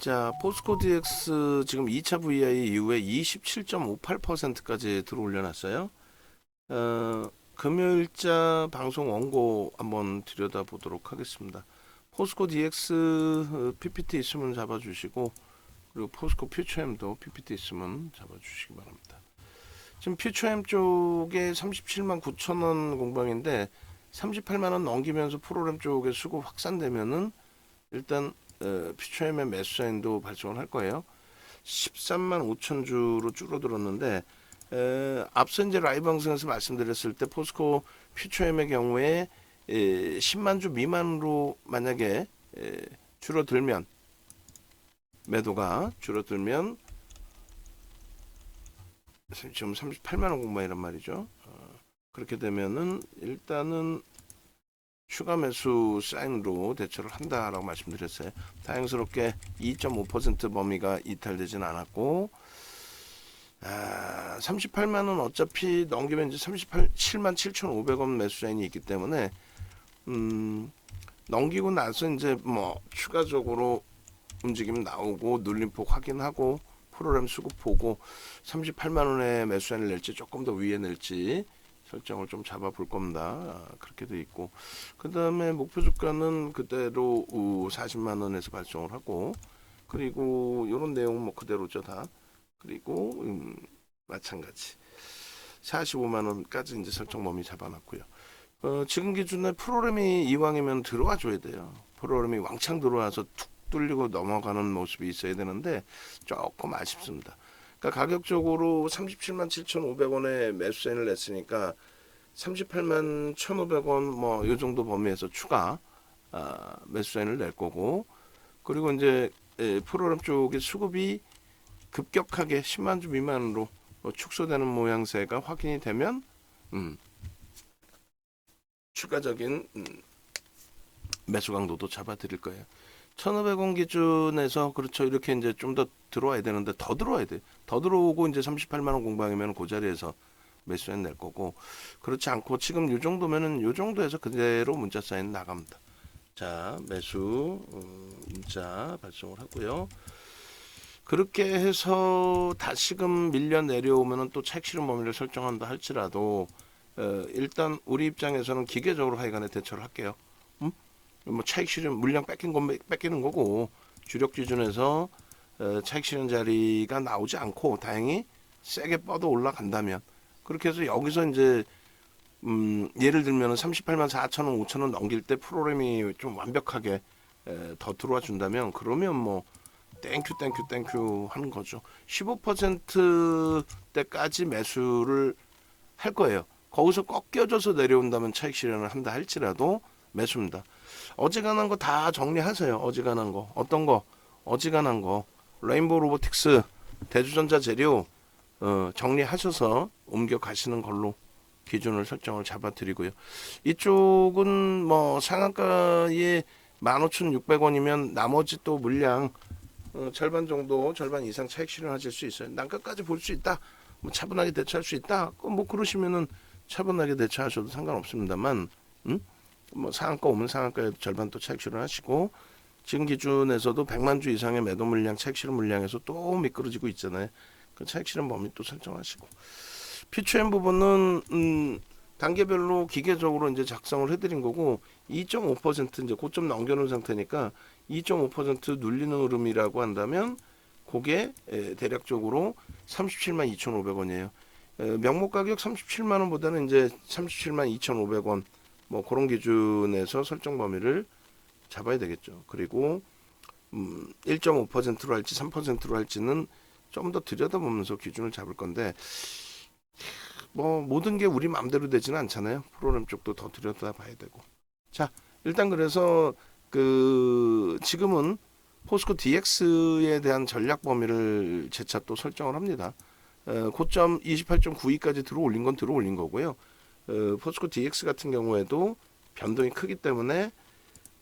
자, 포스코 DX 지금 2차 VI 이후에 27.58%까지 들어 올려놨어요. 금요일자 방송 원고 한번 들여다보도록 하겠습니다. 포스코 DX PPT 있으면 잡아주시고, 그리고 포스코 퓨처엠도 PPT 있으면 잡아주시기 바랍니다. 지금 퓨처엠 쪽에 37만 9천 원 공방인데 38만 원 넘기면서 프로그램 쪽에 수급 확산되면은 일단 퓨처엠의 매수 사인도 발송을 할 거예요. 13만 5천 주로 줄어들었는데 앞서 이제 라이브 방송에서 말씀드렸을 때 포스코 퓨처엠의 경우에 10만 주 미만으로 만약에 줄어들면, 매도가 줄어들면 지금 38만 원 공방이란 말이죠. 그렇게 되면은 일단은 추가 매수 사인으로 대처를 한다라고 말씀드렸어요. 다행스럽게 2.5% 범위가 이탈되지는 않았고, 38만 원 어차피 넘기면 이제 37만 7,500원 매수 라인이 있기 때문에 넘기고 나서 이제 뭐 추가적으로 움직임 나오고 눌림폭 확인하고 프로그램 수급 보고 38만 원의 매수 라인을 낼지 조금 더 위에 낼지 설정을 좀 잡아볼 겁니다. 그렇게 돼 있고, 그 다음에 목표 주가는 그대로 40만 원에서 발송을 하고, 그리고 이런 내용 뭐 그대로죠 다. 그리고 마찬가지 45만 원까지 이제 설정 범위 잡아놨고요. 지금 기준에 프로그램이 이왕이면 들어와 줘야 돼요. 프로그램이 왕창 들어와서 툭 뚫리고 넘어가는 모습이 있어야 되는데 조금 아쉽습니다. 그러니까 가격적으로 37만 7,500원에 매수 사인을 냈으니까 38만 1,500원 뭐 이 정도 범위에서 추가 매수 사인을 낼 거고, 그리고 이제 프로그램 쪽의 수급이 급격하게 10만 주 미만으로 축소되는 모양새가 확인이 되면 추가적인 매수 강도도 잡아드릴 거예요. 1,500원 기준에서 그렇죠. 이렇게 이제 좀 더 들어와야 되는데 더 들어와야 돼. 더 들어오고 이제 38만 원 공방이면 그 자리에서 매수 사인 낼 거고, 그렇지 않고 지금 이 정도면은 이 정도에서 그대로 문자 사인 나갑니다. 자, 매수 문자 발송을 하고요. 그렇게 해서 다시금 밀려 내려오면은 또 차익 실현 범위를 설정한다 할지라도 일단 우리 입장에서는 기계적으로 하여간에 대처를 할게요. 뭐 차익 실현 물량 뺏기는 거고, 주력 기준에서 차익 실현 자리가 나오지 않고 다행히 세게 뻗어 올라간다면, 그렇게 해서 여기서 이제 예를 들면 38만 4천 원, 5천 원 넘길 때 프로그램이 좀 완벽하게 더 들어와 준다면, 그러면 뭐 땡큐 하는 거죠. 15%대까지 매수를 할 거예요. 거기서 꺾여져서 내려온다면 차익 실현을 한다 할지라도 매수입니다. 어지간한 거 다 정리하세요. 어지간한 거. 어떤 거? 어지간한 거. 레인보우 로보틱스, 대주전자 재료 정리하셔서 옮겨 가시는 걸로 기준을 설정을 잡아드리고요. 이쪽은 뭐 상한가에 15,600원이면 나머지 또 물량 절반 정도, 절반 이상 차익 실현하실 수 있어요. 난가까지 볼 수 있다. 뭐 차분하게 대처할 수 있다. 뭐 그러시면은 차분하게 대처하셔도 상관없습니다만, 뭐 상한가 오면 상한가에 절반 또 차익 실현하시고, 지금 기준에서도 100만 주 이상의 매도 물량, 차익 실현 물량에서 또 미끄러지고 있잖아요. 그 차익 실현 범위 또 설정하시고, 퓨처엠 부분은 단계별로 기계적으로 이제 작성을 해드린 거고, 2.5% 이제 고점 넘겨놓은 상태니까 2.5% 눌리는 흐름이라고 한다면 그게 대략적으로 37만 2,500원이에요. 명목 가격 37만 원보다는 이제 37만 2,500원 뭐 그런 기준에서 설정 범위를 잡아야 되겠죠. 그리고 1.5%로 할지 3%로 할지는 좀 더 들여다보면서 기준을 잡을 건데, 뭐 모든 게 우리 마음대로 되지는 않잖아요. 프로그램 쪽도 더 들여다봐야 되고. 자, 일단 그래서 지금은 포스코 DX에 대한 전략 범위를 재차 또 설정을 합니다. 고점 28.92까지 들어올린 건 들어올린 거고요. 포스코 DX 같은 경우에도 변동이 크기 때문에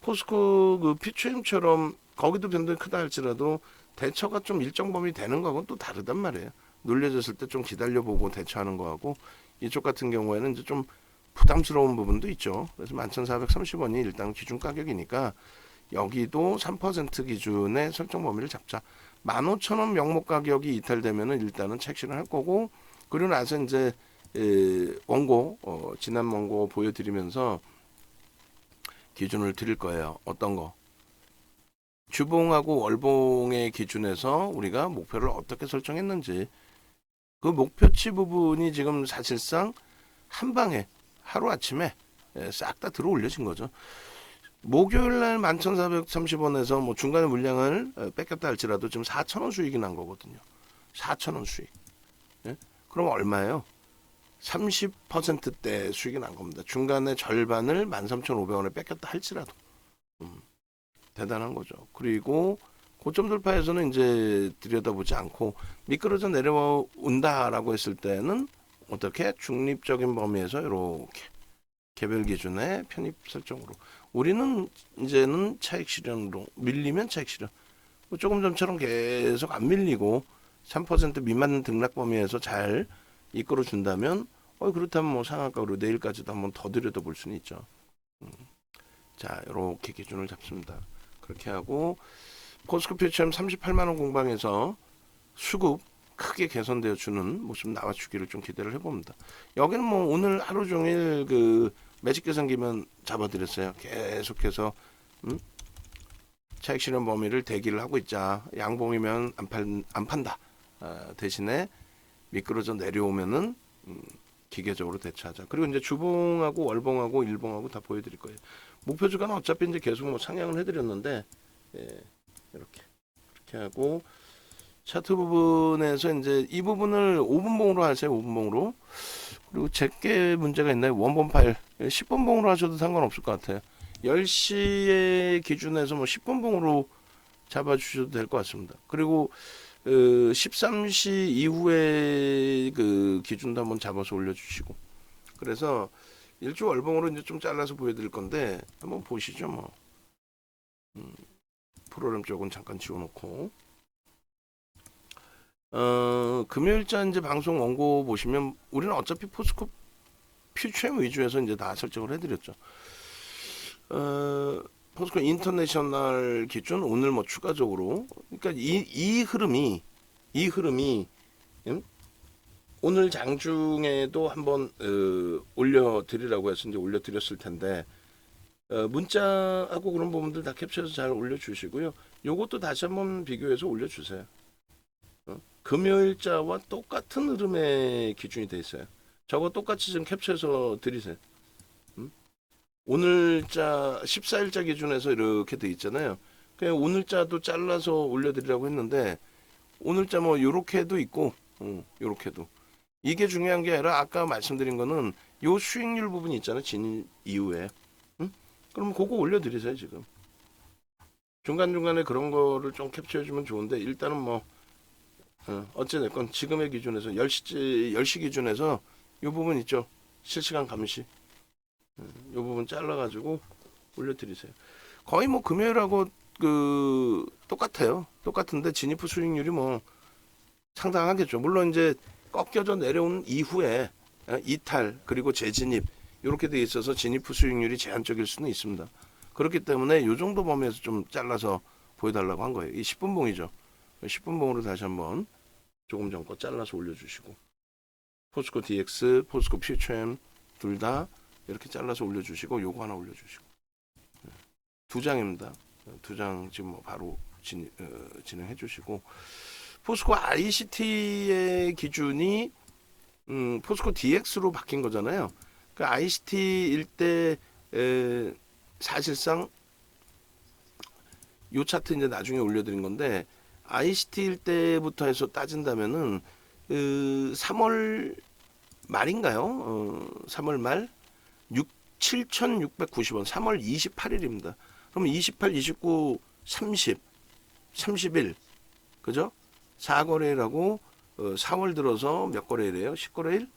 포스코 그 퓨처엠처럼 거기도 변동이 크다 할지라도 대처가 좀 일정 범위 되는 거하고는 또 다르단 말이에요. 눌려졌을 때 좀 기다려보고 대처하는 거하고, 이쪽 같은 경우에는 이제 좀 부담스러운 부분도 있죠. 그래서 11,430원이 일단 기준 가격이니까 여기도 3% 기준의 설정 범위를 잡자. 15,000원 명목 가격이 이탈되면은 일단은 차익 실현할 거고, 그리고 나서 이제 원고 지난 원고 보여드리면서 기준을 드릴 거예요. 어떤 거? 주봉하고 월봉의 기준에서 우리가 목표를 어떻게 설정했는지, 그 목표치 부분이 지금 사실상 한 방에 하루아침에 싹 다 들어 올려진 거죠. 목요일 날 11,430원에서 뭐 중간에 물량을 뺏겼다 할지라도 지금 4,000원 수익이 난 거거든요. 4,000원 수익. 예? 그럼 얼마예요? 30%대 수익이 난 겁니다. 중간에 절반을 13,500원에 뺏겼다 할지라도. 대단한 거죠. 그리고 고점 돌파에서는 이제 들여다보지 않고 미끄러져 내려온다라고 했을 때는 어떻게 중립적인 범위에서 이렇게 개별 기준의 편입 설정으로 우리는 이제는 차익 실현으로 밀리면 차익 실현. 조금 전처럼 계속 안 밀리고 3% 미만 등락 범위에서 잘 이끌어 준다면 그렇다면 뭐 상한가로 내일까지도 한번 더 들여다볼 수는 있죠. 자, 이렇게 기준을 잡습니다. 그렇게 하고 포스코 퓨처엠 38만 원 공방에서 수급 크게 개선되어 주는 모습 나와주기를 좀 기대를 해봅니다. 여기는 뭐 오늘 하루 종일 그 매직 계산기만 잡아드렸어요. 계속해서 차익 실현 범위를 대기를 하고 있자. 양봉이면 안 판다. 대신에 미끄러져 내려오면은 기계적으로 대처하자. 그리고 이제 주봉하고 월봉하고 일봉하고 다 보여드릴 거예요. 목표 주가는 어차피 이제 계속 뭐 상향을 해드렸는데 이렇게 하고 차트 부분에서 이제 이 부분을 5분봉으로 하세요. 5분봉으로. 그리고 제게 문제가 있나요? 원본 파일 10분봉으로 하셔도 상관없을 것 같아요. 10시의 기준에서 뭐 10분봉으로 잡아주셔도 될 것 같습니다. 그리고 13시 이후에 그 기준도 한번 잡아서 올려주시고. 그래서 일주 월봉으로 이제 좀 잘라서 보여드릴 건데 한번 보시죠. 뭐 프로그램 쪽은 잠깐 지워놓고 금요일자 이제 방송 원고 보시면 우리는 어차피 포스코 퓨처엠 위주에서 이제 다 설정을 해드렸죠. 포스코 인터내셔널 기준 오늘 뭐 추가적으로 그러니까 이 흐름이 오늘 장중에도 한번 올려드리라고 해서 이제 올려드렸을 텐데 문자하고 그런 부분들 다 캡처해서 잘 올려주시고요. 요것도 다시 한번 비교해서 올려주세요. 금요일자와 똑같은 흐름의 기준이 돼 있어요. 저거 똑같이 좀 캡처해서 드리세요. 오늘자 14일자 기준에서 이렇게 돼 있잖아요. 그냥 오늘자도 잘라서 올려드리라고 했는데 오늘자 뭐 요렇게도 있고 요렇게도 이게 중요한 게 아니라 아까 말씀드린 거는 요 수익률 부분이 있잖아요. 진 이후에 그럼 그거 올려드리세요. 지금 중간중간에 그런 거를 좀 캡처해주면 좋은데 일단은 뭐 어찌됐건 지금의 기준에서 10시 기준에서 이 부분 있죠. 실시간 감시. 이 부분 잘라가지고 올려드리세요. 거의 뭐 금요일하고 그 똑같아요. 똑같은데 진입 후 수익률이 뭐 상당하겠죠. 물론 이제 꺾여져 내려온 이후에 이탈 그리고 재진입 이렇게 돼 있어서 진입 후 수익률이 제한적일 수는 있습니다. 그렇기 때문에 이 정도 범위에서 좀 잘라서 보여달라고 한 거예요. 이 10분봉이죠. 10분봉으로 다시 한번 조금 전 거 잘라서 올려주시고 포스코 DX, 포스코 퓨처엠 둘 다 이렇게 잘라서 올려주시고 요거 하나 올려주시고 두 장입니다. 두 장 지금 뭐 바로 진행해 주시고 포스코 ICT의 기준이 포스코 DX로 바뀐 거잖아요. 그 ICT일 때 사실상 요 차트 이제 나중에 올려드린 건데 ICT일 때부터 해서 따진다면은 3월 말인가요? 3월 말 7,690원 3월 28일입니다. 그럼 28, 29, 30, 30일 그죠? 4거래일하고 4월 들어서 몇 거래일이에요? 10거래일?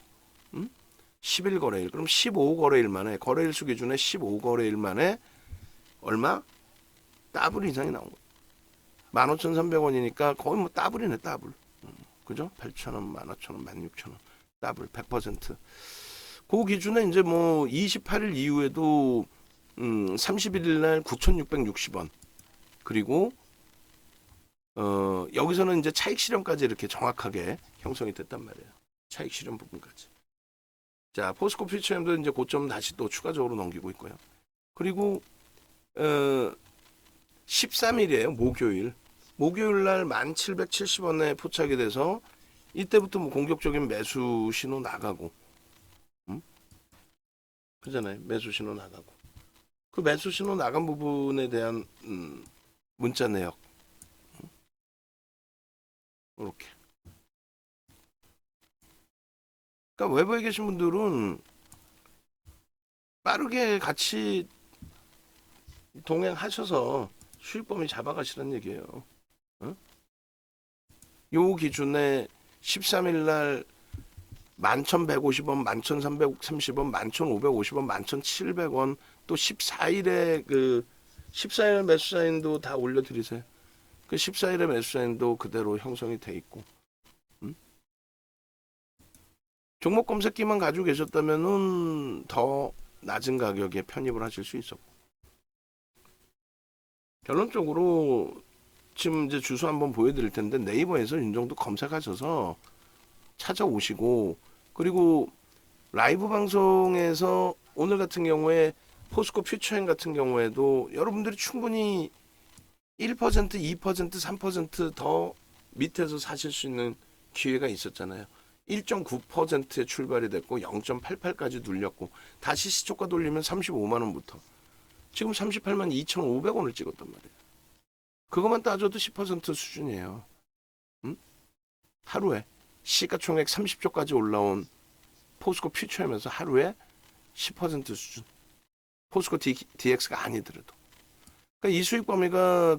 11거래일. 그럼 15거래일 만에 거래일 수 기준에 15거래일 만에 얼마? 더블 이상이 나온 거예요. 15,300원이니까 거의 뭐 더블이네 더블. 그죠? 8,000원, 15,000원, 16,000원. 더블 100%. 그 기준에 이제 뭐 28일 이후에도 31일 날 9,660원. 그리고 여기서는 이제 차익 실현까지 이렇게 정확하게 형성이 됐단 말이에요. 차익 실현 부분까지. 자, 포스코 퓨처엠도 이제 고점 다시 또 추가적으로 넘기고 있고요. 그리고 13일이에요. 목요일 날 1770원에 포착이 돼서 이때부터 뭐 공격적인 매수 신호 나가고, 그잖아요. 매수 신호 나가고. 그 매수 신호 나간 부분에 대한 문자 내역. 이렇게. 그러니까 외부에 계신 분들은 빠르게 같이 동행하셔서 수익 범위 잡아가시라는 얘기예요. 어? 요 기준에 13일 날 11,150원, 11,330원, 11,550원, 11,700원, 또 14일에 14일 매수사인도 다 올려드리세요. 그 14일의 매수사인도 그대로 형성이 돼 있고, 종목 검색기만 가지고 계셨다면은 더 낮은 가격에 편입을 하실 수 있었고, 결론적으로 지금 이제 주소 한번 보여드릴 텐데 네이버에서 이 정도 검색하셔서 찾아오시고, 그리고 라이브 방송에서 오늘 같은 경우에 포스코 퓨처행 같은 경우에도 여러분들이 충분히 1%, 2%, 3%더 밑에서 사실 수 있는 기회가 있었잖아요. 1.9%에 출발이 됐고 0.88까지 눌렸고 다시 시초가 돌리면 35만 원부터 지금 38만 2,500원을 찍었단 말이에요. 그것만 따져도 10% 수준이에요. 하루에 시가총액 30조까지 올라온 포스코 퓨처하면서 하루에 10% 수준. 포스코 DX가 아니더라도. 그러니까 이 수익 범위가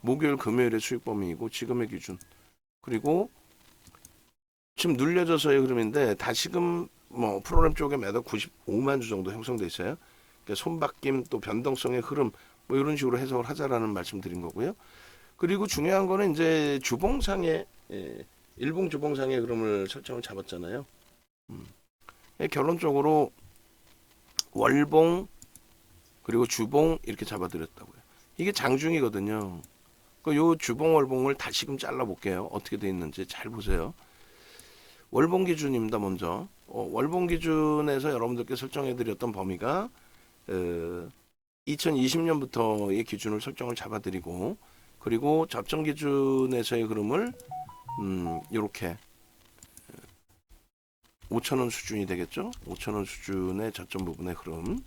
목요일 금요일의 수익 범위이고 지금의 기준. 그리고 지금 눌려져서의 흐름인데 다시금 뭐 프로그램 쪽에 매달 95만 주 정도 형성돼 있어요. 그러니까 손바뀜 또 변동성의 흐름 뭐 이런 식으로 해석을 하자라는 말씀드린 거고요. 그리고 중요한 거는 이제 주봉상의 일봉 주봉상의 흐름을 설정을 잡았잖아요. 결론적으로 월봉 그리고 주봉 이렇게 잡아드렸다고요. 이게 장중이거든요. 요 주봉 월봉을 다시금 잘라볼게요. 어떻게 돼 있는지 잘 보세요. 월봉 기준입니다. 먼저 월봉 기준에서 여러분들께 설정해드렸던 범위가 2020년부터의 기준을 설정을 잡아드리고, 그리고 접정 기준에서의 흐름을 이렇게 5,000원 수준이 되겠죠. 5,000원 수준의 저점 부분의 흐름,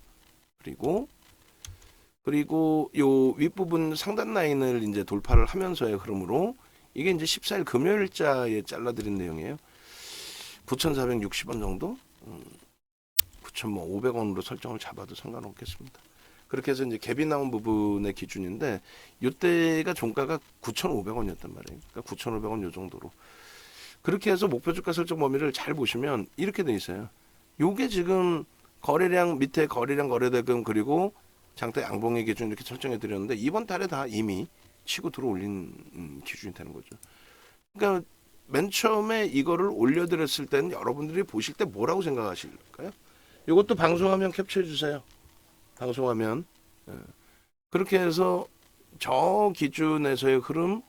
그리고 요 윗부분 상단 라인을 이제 돌파를 하면서의 흐름으로 이게 이제 14일 금요일자에 잘라드린 내용이에요. 9,460원 정도, 9,500원으로 설정을 잡아도 상관없겠습니다. 그렇게 해서 이제 갭이 나온 부분의 기준인데 이때가 종가가 9,500원이었단 말이에요. 그러니까 9,500원 요 정도로. 그렇게 해서 목표 주가 설정 범위를 잘 보시면 이렇게 돼 있어요. 요게 지금 거래량 밑에 거래량 거래대금 그리고 장대 양봉의 기준 이렇게 설정해 드렸는데 이번 달에 다 이미 치고 들어올린 기준이 되는 거죠. 그러니까 맨 처음에 이거를 올려드렸을 때는 여러분들이 보실 때 뭐라고 생각하실까요? 이것도 방송화면 캡처해 주세요. 방송화면. 그렇게 해서 저 기준에서의 흐름,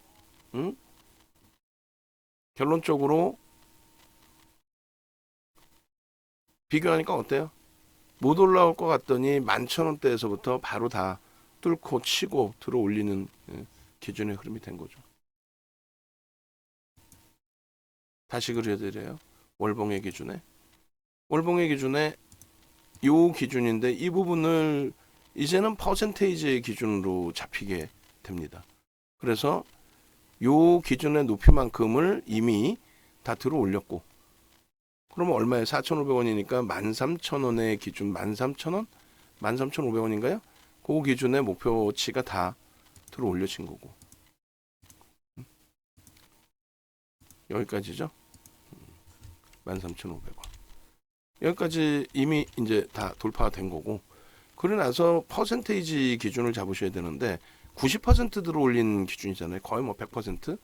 결론적으로 비교하니까 어때요? 못 올라올 것 같더니 11,000원대에서부터 바로 다 뚫고 치고 들어 올리는 기준의 흐름이 된 거죠. 다시 그려드려요. 월봉의 기준에 요 기준인데 이 부분을 이제는 퍼센테이지의 기준으로 잡히게 됩니다. 그래서 요 기준의 높이만큼을 이미 다 들어 올렸고, 그러면 얼마예요? 4,500원이니까 13,000원의 기준, 13,000원? 13,500원인가요? 그 기준의 목표치가 다 들어 올려진 거고. 여기까지죠? 13,500원. 여기까지 이미 이제 다 돌파가 된 거고, 그러고 나서 퍼센테이지 기준을 잡으셔야 되는데 90% 들어올린 기준이잖아요. 거의 뭐 100%.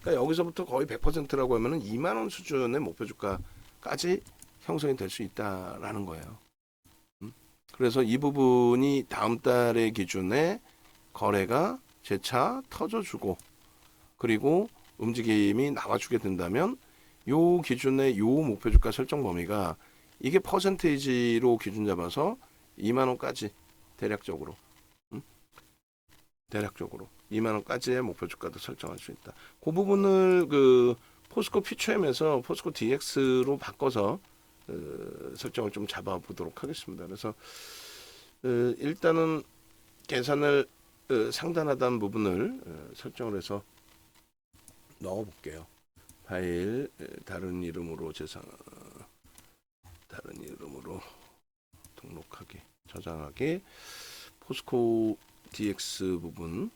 그러니까 여기서부터 거의 100%라고 하면은 2만 원 수준의 목표 주가까지 형성이 될 수 있다라는 거예요. 그래서 이 부분이 다음 달의 기준에 거래가 재차 터져주고 그리고 움직임이 나와주게 된다면 요 기준의 요 목표 주가 설정 범위가 이게 퍼센테이지로 기준 잡아서 2만 원까지 대략적으로 대략적으로 2만 원까지의 목표 주가도 설정할 수 있다. 그 부분을 그 포스코 퓨처엠에서 포스코 DX로 바꿔서 설정을 좀 잡아보도록 하겠습니다. 그래서 일단은 계산을 상단하단 부분을 설정을 해서 넣어볼게요. 파일 다른 이름으로 다른 이름으로 등록하기 저장하기 포스코 DX 부분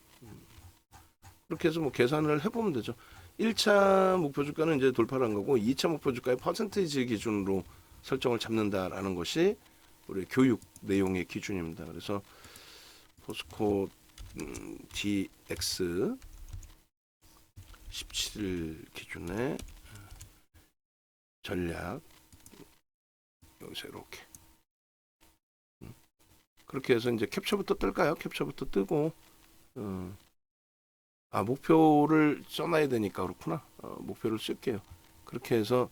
그렇게 해서 뭐 계산을 해보면 되죠. 1차 목표 주가는 이제 돌파를 한 거고 2차 목표 주가의 퍼센테이지 기준으로 설정을 잡는다라는 것이 우리 교육 내용의 기준입니다. 그래서 포스코 DX 17 기준의 전략 여기서 이렇게 그렇게 해서 이제 캡처부터 뜰까요? 캡처부터 뜨고 목표를 써놔야 되니까 그렇구나. 목표를 쓸게요. 그렇게 해서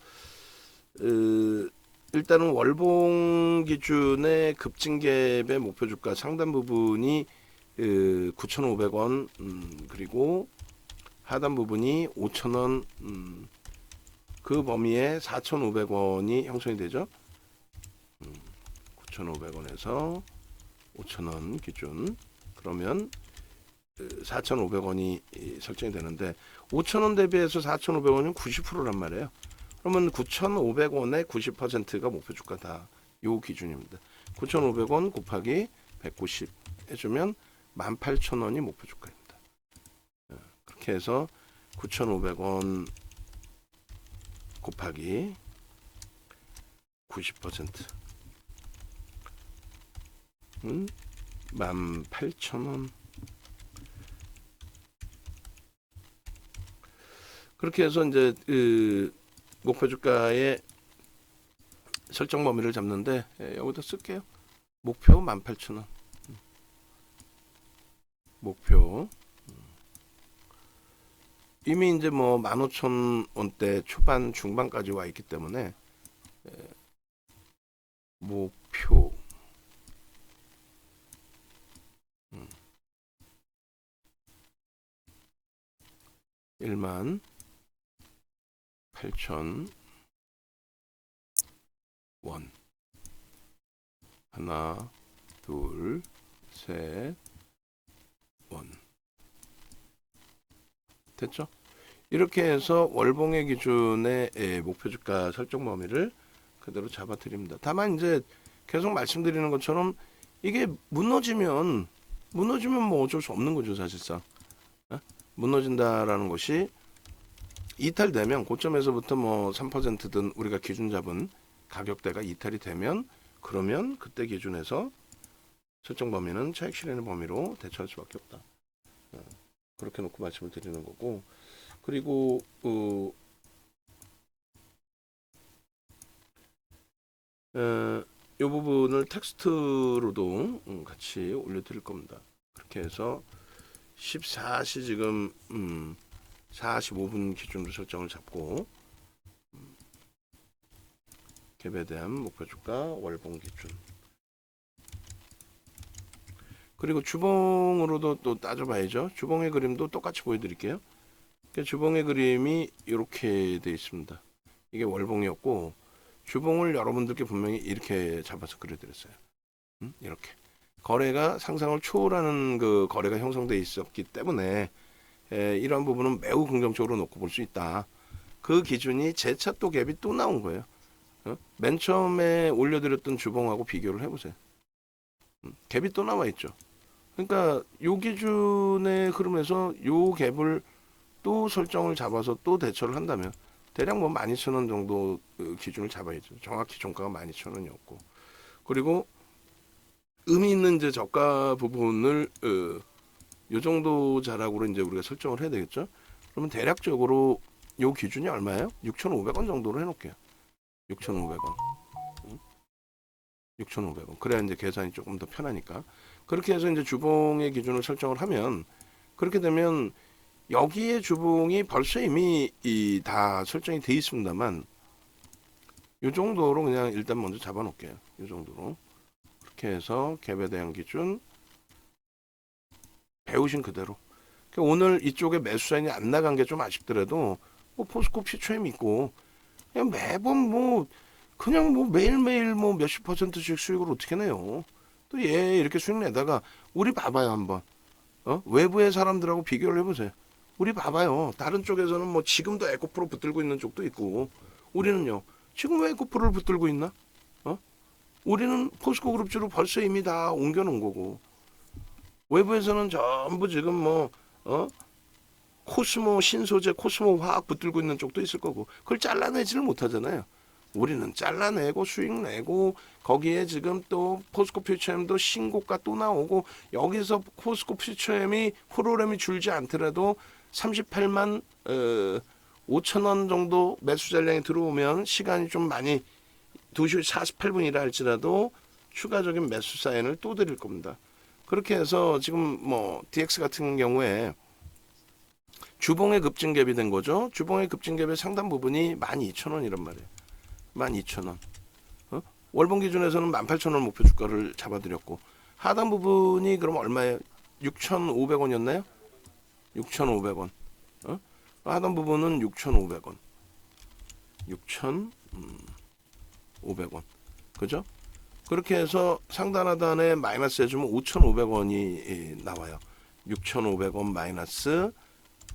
일단은 월봉 기준의 급증갭의 목표 주가 상단 부분이 9,500원 그리고 하단 부분이 5,000원 그 범위에 4,500원이 형성이 되죠. 9,500원에서 5,000원 기준 그러면 4,500원이 설정이 되는데 5,000원 대비해서 4,500원은 90%란 말이에요. 그러면 9,500원의 90%가 목표 주가다. 요 기준입니다. 9,500원 곱하기 190 해주면 18,000원이 목표 주가입니다. 그렇게 해서 9,500원 곱하기 90% 18,000원 그렇게 해서 이제 목표 주가의 설정 범위를 잡는데 여기다 쓸게요. 목표 18,000원 목표 이미 이제 뭐 15,000원대 초반 중반까지 와 있기 때문에 목표 18,000원 하나 둘 셋 원 됐죠? 이렇게 해서 월봉의 기준의 목표 주가 설정 범위를 그대로 잡아 드립니다. 다만 이제 계속 말씀드리는 것처럼 이게 무너지면 뭐 어쩔 수 없는 거죠, 사실상. 무너진다라는 것이 이탈되면 고점에서부터 뭐 3%든 우리가 기준 잡은 가격대가 이탈이 되면 그러면 그때 기준에서 설정 범위는 차익 실현의 범위로 대처할 수밖에 없다. 그렇게 놓고 말씀을 드리는 거고 그리고 이 부분을 텍스트로도 같이 올려드릴 겁니다. 그렇게 해서 14시 지금 45분 기준으로 설정을 잡고 갭에 대한 목표 주가 월봉 기준 그리고 주봉으로도 또 따져봐야죠. 주봉의 그림도 똑같이 보여드릴게요. 주봉의 그림이 이렇게 되어 있습니다. 이게 월봉이었고 주봉을 여러분들께 분명히 이렇게 잡아서 그려드렸어요. 이렇게 거래가 상상을 초월하는 그 거래가 형성되어 있었기 때문에 이러한 부분은 매우 긍정적으로 놓고 볼 수 있다. 그 기준이 재차 또 갭이 또 나온 거예요. 맨 처음에 올려드렸던 주봉하고 비교를 해보세요. 갭이 또 나와 있죠. 그러니까 요 기준의 흐름에서 요 갭을 또 설정을 잡아서 또 대처를 한다면 대략 뭐 12,000원 정도 기준을 잡아야죠. 정확히 종가가 12,000원이었고 그리고 의미 있는 이제 저가 부분을 요 정도 자락으로 이제 우리가 설정을 해야 되겠죠. 그러면 대략적으로 요 기준이 얼마예요? 6,500원 정도로 해놓을게요. 6,500원. 6,500원. 그래야 이제 계산이 조금 더 편하니까. 그렇게 해서 이제 주봉의 기준을 설정을 하면 그렇게 되면 여기에 주봉이 벌써 이미 다 설정이 돼 있습니다만 이 정도로 그냥 일단 먼저 잡아 놓을게요. 이 정도로. 그렇게 해서 갭에 대한 기준 배우신 그대로. 그러니까 오늘 이쪽에 매수 사인이 안 나간 게 좀 아쉽더라도 뭐 포스코 피처엠 있고 그냥 매번 뭐 그냥 뭐 매일매일 뭐 몇십 퍼센트씩 수익을 어떻게 내요. 또 얘 이렇게 수익 내다가 우리 봐봐요 한번. 외부의 사람들하고 비교를 해보세요. 우리 봐봐요. 다른 쪽에서는 뭐 지금도 에코프로 붙들고 있는 쪽도 있고 우리는요. 지금 왜 에코프로를 붙들고 있나? 우리는 포스코 그룹주로 벌써 이미 다 옮겨놓은 거고 외부에서는 전부 지금 뭐 코스모 신소재, 코스모 화학 붙들고 있는 쪽도 있을 거고 그걸 잘라내지를 못하잖아요. 우리는 잘라내고 수익 내고 거기에 지금 또 포스코 퓨처엠도 신고가 또 나오고 여기서 포스코 퓨처엠이 프로그램이 줄지 않더라도 38만 5천 원 정도 매수 잔량이 들어오면 시간이 좀 많이 2시 48분이라 할지라도 추가적인 매수 사인을 또 드릴 겁니다. 그렇게 해서 지금 뭐 DX 같은 경우에 주봉의 급증갭이 된 거죠. 주봉의 급증갭의 상당 부분이 12,000원이란 말이에요. 12,000원. 월봉 기준에서는 18,000원 목표 주가를 잡아드렸고 하단 부분이 그럼 얼마예요? 6,500원이었나요? 6,500원. 하단 부분은 6,500원. 6,500원. 그죠? 그렇게 해서 상단 하단에 마이너스 해주면 5,500원이 나와요. 6,500원 마이너스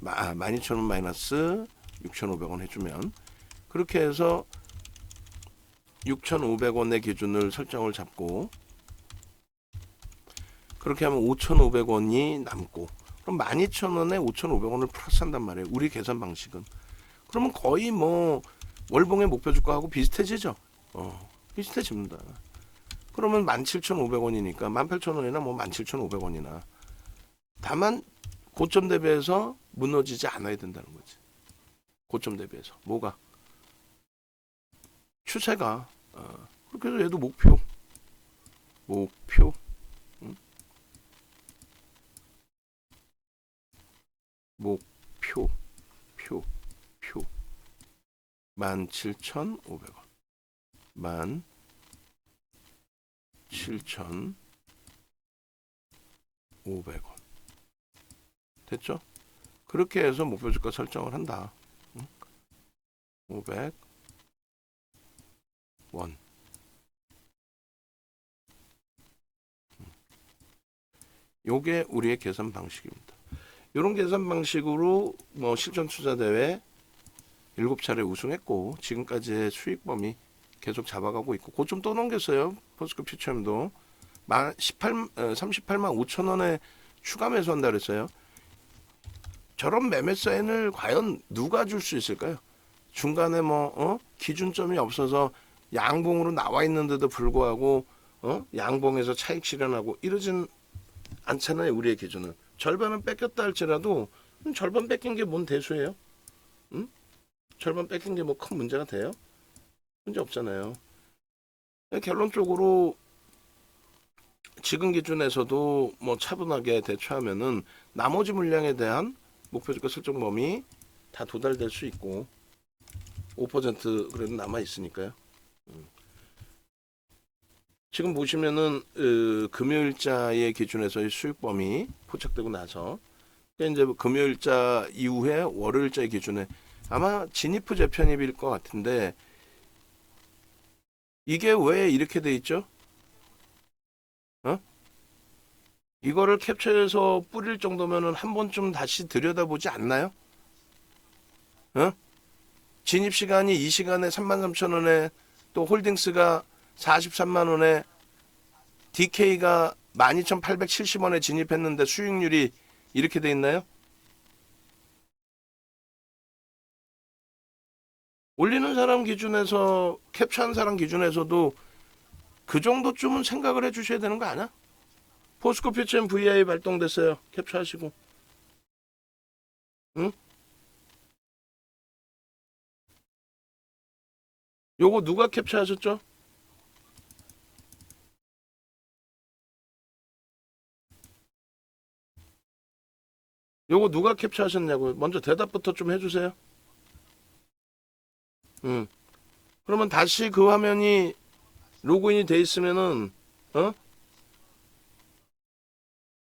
12,000원 마이너스 6,500원 해주면 그렇게 해서 6,500원의 기준을 설정을 잡고 그렇게 하면 5,500원이 남고 그럼 12,000원에 5,500원을 플러스한단 말이에요. 우리 계산 방식은. 그러면 거의 뭐 월봉의 목표 주가하고 비슷해지죠. 비슷해집니다. 그러면 17,500원이니까 18,000원이나 뭐 17,500원이나 다만 고점 대비해서 무너지지 않아야 된다는 거지. 고점 대비해서 뭐가? 추세가 그렇게 해서 얘도 목표 응? 목표 표 17,500원 17,500원 됐죠? 그렇게 해서 목표 주가 설정을 한다. 500원 요게 우리의 계산 방식입니다. 이런 계산 방식으로 뭐 실전 투자 대회 7차례 우승했고 지금까지의 수익 범위 계속 잡아가고 있고 고점 또 넘겼어요. 포스코 퓨처엠도 38만 5천 원에 추가 매수한다 그랬어요. 저런 매매 사인을 과연 누가 줄 수 있을까요? 중간에 뭐 기준점이 없어서 양봉으로 나와 있는데도 불구하고 양봉에서 차익 실현하고 이러진 않잖아요. 우리의 기준은 절반은 뺏겼다 할지라도 절반 뺏긴 게 뭔 대수예요? 응? 절반 뺏긴 게 뭐 큰 문제가 돼요? 문제 없잖아요. 결론적으로 지금 기준에서도 뭐 차분하게 대처하면은 나머지 물량에 대한 목표 주가 설정 범위 다 도달될 수 있고 5% 그래도 남아 있으니까요. 지금 보시면은 금요일자의 기준에서의 수익 범위 포착되고 나서 이제 금요일자 이후에 월요일자의 기준에 아마 진입후 재편입일 것 같은데 이게 왜 이렇게 돼 있죠? 이거를 캡처해서 뿌릴 정도면은 한 번쯤 다시 들여다보지 않나요? 진입 시간이 이 시간에 33,000원에 또 홀딩스가 43만원에 DK가 12,870원에 진입했는데 수익률이 이렇게 돼 있나요? 올리는 사람 기준에서 캡처한 사람 기준에서도 그 정도쯤은 생각을 해주셔야 되는 거 아니야? 포스코 퓨처엠 VI 발동됐어요. 캡처하시고. 응? 요거 누가 캡처하셨죠? 요거 누가 캡처하셨냐고 먼저 대답부터 좀 해주세요. 그러면 다시 그 화면이 로그인이 돼 있으면은 어?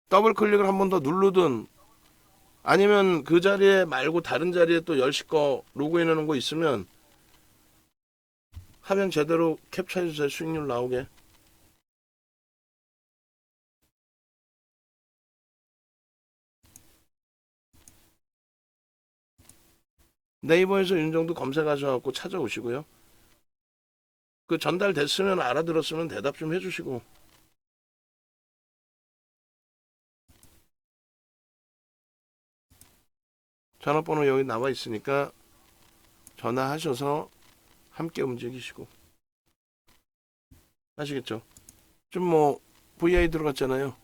더블 클릭을 한 번 더 누르든 아니면 그 자리에 말고 다른 자리에 또 10시 거 로그인 하는 거 있으면 화면 제대로 캡처해 주세요. 수익률 나오게. 네이버에서 윤정도 검색하셔갖고 찾아오시고요. 그 전달됐으면 알아들었으면 대답 좀 해주시고. 전화번호 여기 나와 있으니까 전화하셔서 함께 움직이시고. 아시겠죠? 좀 뭐 VI 들어갔잖아요.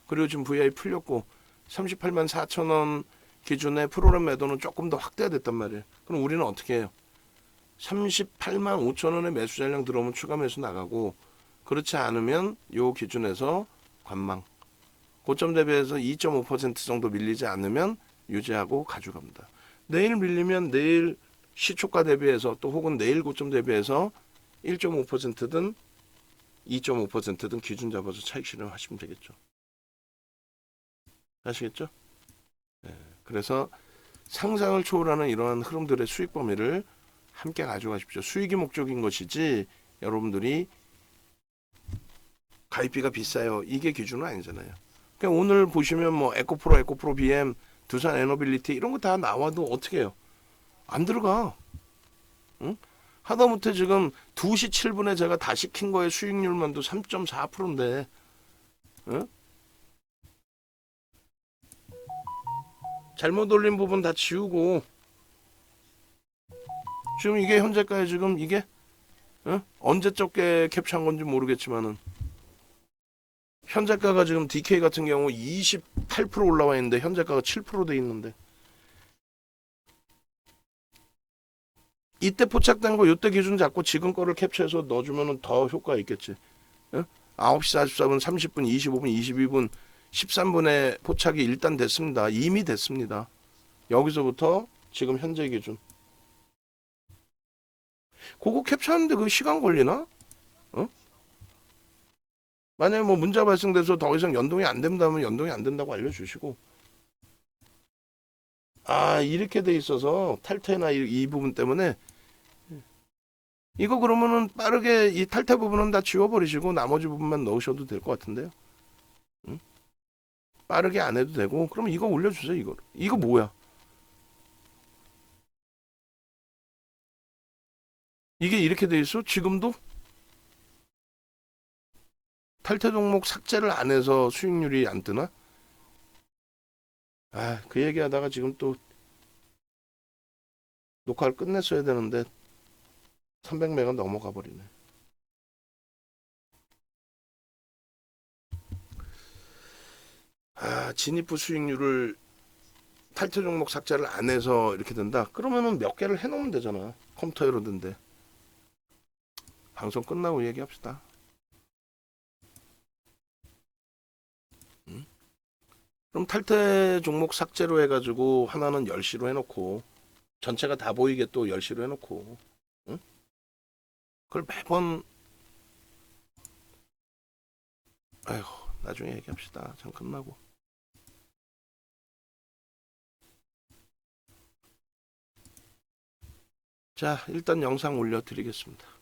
그리고 지금 VI 풀렸고 38만 4천 원 기준의 프로그램 매도는 조금 더 확대가 됐단 말이에요. 그럼 우리는 어떻게 해요? 38만 5천 원의 매수 잔량 들어오면 추가 매수 나가고 그렇지 않으면 요 기준에서 관망. 고점 대비해서 2.5% 정도 밀리지 않으면 유지하고 가져갑니다. 내일 밀리면 내일 시초가 대비해서 또 혹은 내일 고점 대비해서 1.5%든 2.5%든 기준 잡아서 차익 실현하시면 되겠죠. 아시겠죠? 네. 그래서 상상을 초월하는 이러한 흐름들의 수익 범위를 함께 가져가십시오. 수익이 목적인 것이지 여러분들이 가입비가 비싸요. 이게 기준은 아니잖아요. 그러니까 오늘 보시면 뭐 에코프로 BM, 두산 에너빌리티 이런 거 다 나와도 어떻게 해요? 안 들어가. 응? 하다못해 지금 2시 7분에 제가 다 시킨 거에 수익률만도 3.4%인데 응? 잘못 올린 부분 다 지우고 지금 이게 현재가에 지금 이게 언제 적게 캡처한 건지 모르겠지만은 현재가가 지금 DK 같은 경우 28% 올라와 있는데 현재가가 7%돼 있는데 이때 포착된 거 이때 기준 잡고 지금 거를 캡처해서 넣어주면 더 효과가 있겠지. 9시 44분, 30분, 25분, 22분, 13분에 포착이 일단 됐습니다. 이미 됐습니다. 여기서부터 지금 현재 기준. 그거 캡처하는데 그 시간 걸리나? 어? 만약에 뭐 문자 발생돼서 더 이상 연동이 안 된다면 연동이 안 된다고 알려주시고 아 이렇게 돼 있어서 탈퇴나 이 부분 때문에 이거 그러면은 빠르게 이 탈퇴 부분은 다 지워버리시고 나머지 부분만 넣으셔도 될 것 같은데요. 응? 빠르게 안 해도 되고 그럼 이거 올려주세요. 이거 뭐야? 이게 이렇게 돼 있어? 지금도 탈퇴 종목 삭제를 안 해서 수익률이 안 뜨나? 아, 그 얘기하다가 지금 또 녹화를 끝냈어야 되는데 300메가 넘어가 버리네. 아, 진입 후 수익률을 탈퇴 종목 삭제를 안 해서 이렇게 된다. 그러면은 몇 개를 해놓으면 되잖아. 컴퓨터로 든데. 방송 끝나고 얘기합시다. 응? 그럼 탈퇴 종목 삭제로 해가지고 하나는 10시로 해놓고 전체가 다 보이게 또 10시로 해놓고 응? 그걸 매번 아이고 나중에 얘기합시다. 참 끝나고. 자 일단 영상 올려드리겠습니다.